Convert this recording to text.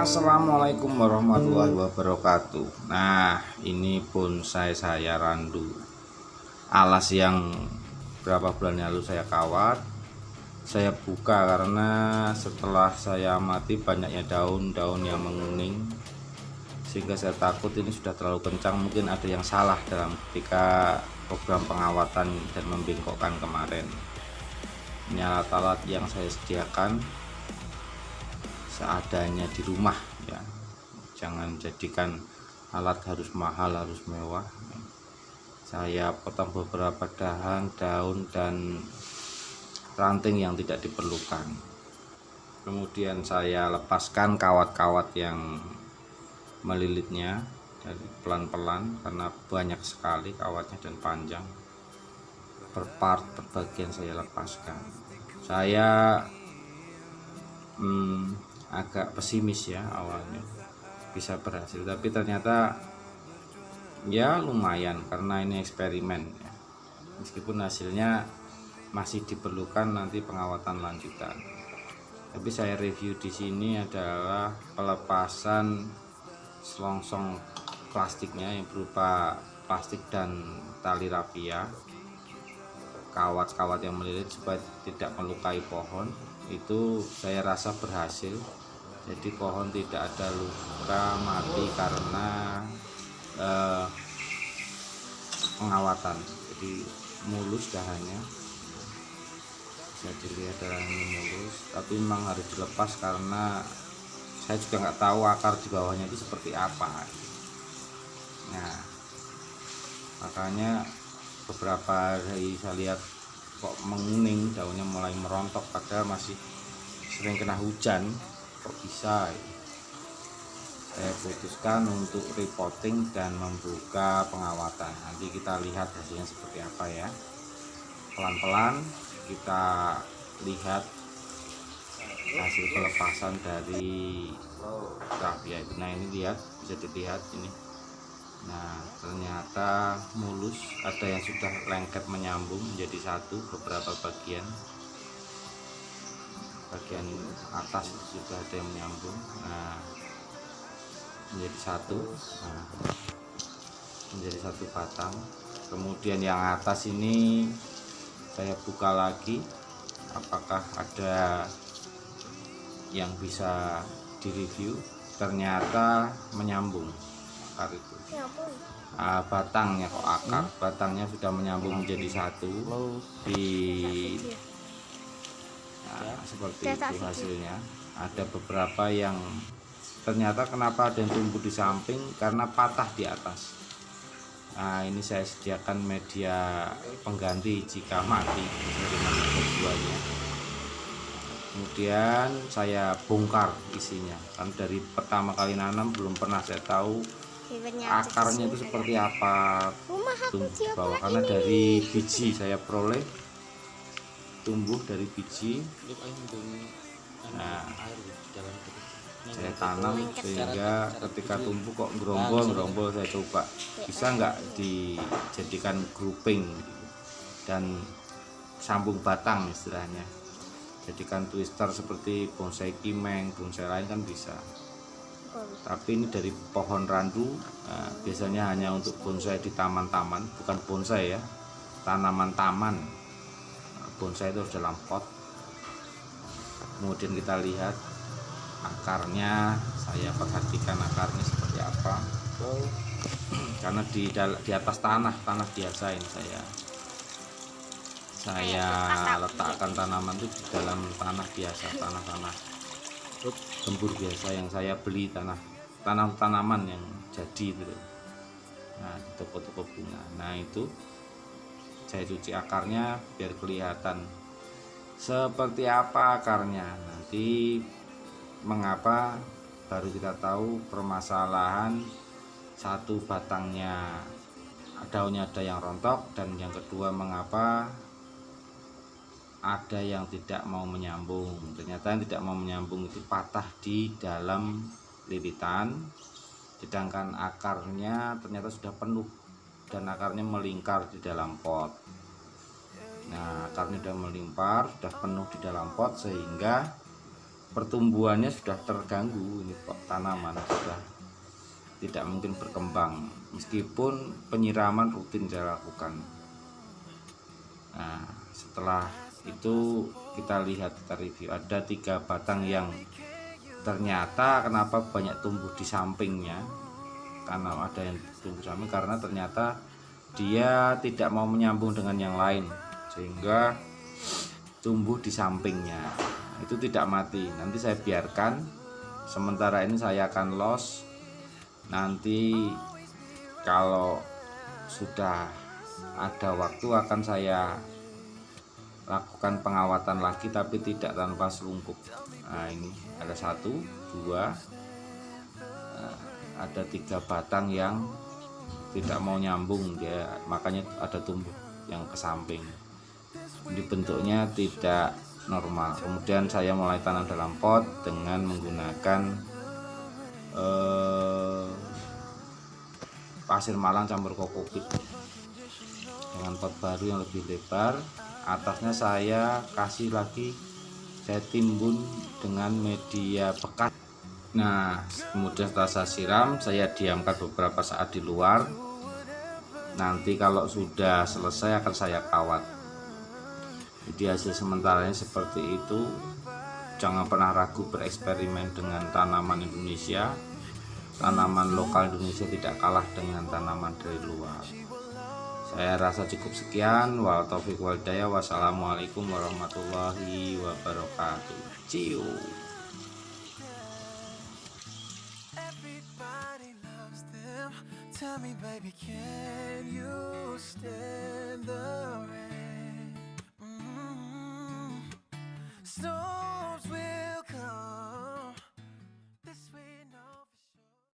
Assalamualaikum warahmatullahi wabarakatuh. Nah, ini bonsai saya randu. Alas yang berapa bulan lalu saya kawat, saya buka karena setelah saya amati banyaknya daun-daun yang menguning, sehingga saya takut ini sudah terlalu kencang. Mungkin ada yang salah dalam ketika program pengawatan dan membengkokkan kemarin. Ini alat-alat yang saya sediakan seadanya di rumah ya, jangan jadikan alat harus mahal, harus mewah. Saya potong beberapa daun dan ranting yang tidak diperlukan, kemudian saya lepaskan kawat-kawat yang melilitnya dari pelan-pelan karena banyak sekali kawatnya dan panjang. Per part, per bagian saya lepaskan. Saya agak pesimis ya awalnya bisa berhasil, tapi ternyata ya lumayan karena ini eksperimen ya. Meskipun hasilnya masih diperlukan nanti pengawatan lanjutan, tapi saya review di sini adalah pelepasan selongsong plastiknya yang berupa plastik dan tali rafia, kawat-kawat yang melilit supaya tidak melukai pohon. Itu saya rasa berhasil, jadi pohon tidak ada luka mati karena pengawatan. Jadi mulus dahannya, bisa dilihat dahannya mulus, tapi memang harus dilepas karena saya juga nggak tahu akar di bawahnya itu seperti apa. Nah, makanya beberapa hari saya lihat kok menguning, daunnya mulai merontok padahal masih sering kena hujan. Kok bisa? Saya putuskan untuk repotting dan membuka pengawatan. Nanti kita lihat hasilnya seperti apa ya. Pelan-pelan kita lihat hasil pelepasan dari rafia itu. Nah, ini lihat, bisa dilihat ini. Nah, ternyata mulus, ada yang sudah lengket menyambung menjadi satu, beberapa bagian atas sudah ada yang menyambung. Nah, menjadi satu. Nah, menjadi satu batang. Kemudian yang atas ini saya buka lagi, apakah ada yang bisa direview. Ternyata menyambung akar itu. Batangnya kok akar, batangnya sudah menyambung menjadi satu di seperti itu hasilnya. Ada beberapa yang ternyata kenapa ada yang tumbuh di samping karena patah di atas. Nah, ini saya sediakan media pengganti jika mati dari keduanya. Kemudian saya bongkar isinya, kan dari pertama kali nanam belum pernah saya tahu akarnya itu seperti apa tumbuh di bawah, karena dari biji saya peroleh, tumbuh dari biji. Nah, saya tanam sehingga ketika tumbuh kok gerombol saya coba bisa nggak dijadikan grouping dan sambung batang istilahnya, jadikan twister seperti bonsai kimeng, bonsai lain kan bisa. Tapi ini dari pohon randu. Nah, biasanya hanya untuk bonsai di taman-taman, bukan bonsai ya, tanaman taman. Bonsai itu harus dalam pot. Kemudian kita lihat akarnya, saya perhatikan akarnya seperti apa. Karena di atas tanah biasa ini saya letakkan tanaman itu di dalam tanah biasa, tanah gembur biasa yang saya beli, tanaman yang jadi itu. Nah, di toko-toko bunga. Nah, itu saya cuci akarnya biar kelihatan seperti apa akarnya. Nanti mengapa baru kita tahu permasalahan satu, batangnya daunnya ada yang rontok, dan yang kedua mengapa ada yang tidak mau menyambung. Ternyata yang tidak mau menyambung itu patah di dalam lilitan, sedangkan akarnya ternyata sudah penuh dan akarnya melingkar di dalam pot. Nah, akarnya sudah melimpar, sudah penuh di dalam pot, sehingga pertumbuhannya sudah terganggu. Ini kok tanaman sudah tidak mungkin berkembang meskipun penyiraman rutin saya lakukan. Nah, setelah itu kita lihat, kita review, ada 3 batang yang ternyata kenapa banyak tumbuh di sampingnya, karena ada yang tumbuh samping karena ternyata dia tidak mau menyambung dengan yang lain sehingga tumbuh di sampingnya. Itu tidak mati, nanti saya biarkan sementara ini. Saya akan los, nanti kalau sudah ada waktu akan saya lakukan pengawatan lagi, tapi tidak tanpa selungkup. Nah, ini ada 1, 2, ada 3 batang yang tidak mau nyambung dia, makanya ada tumbuh yang ke samping. Ini bentuknya tidak normal. Kemudian saya mulai tanam dalam pot dengan menggunakan pasir malang campur kokopit dengan pot baru yang lebih lebar. Atasnya saya kasih lagi, saya timbun dengan media bekas. Nah, kemudian setelah saya siram, saya diamkan beberapa saat di luar. Nanti kalau sudah selesai akan saya kawat. Jadi hasil sementaranya seperti itu. Jangan pernah ragu bereksperimen dengan tanaman Indonesia. Tanaman lokal Indonesia tidak kalah dengan tanaman dari luar. Saya rasa cukup sekian. Wal taufiq wal hidayah. Wassalamualaikum warahmatullahi wabarakatuh. Ciu. Tell me, baby, can you stand the rain? Storms will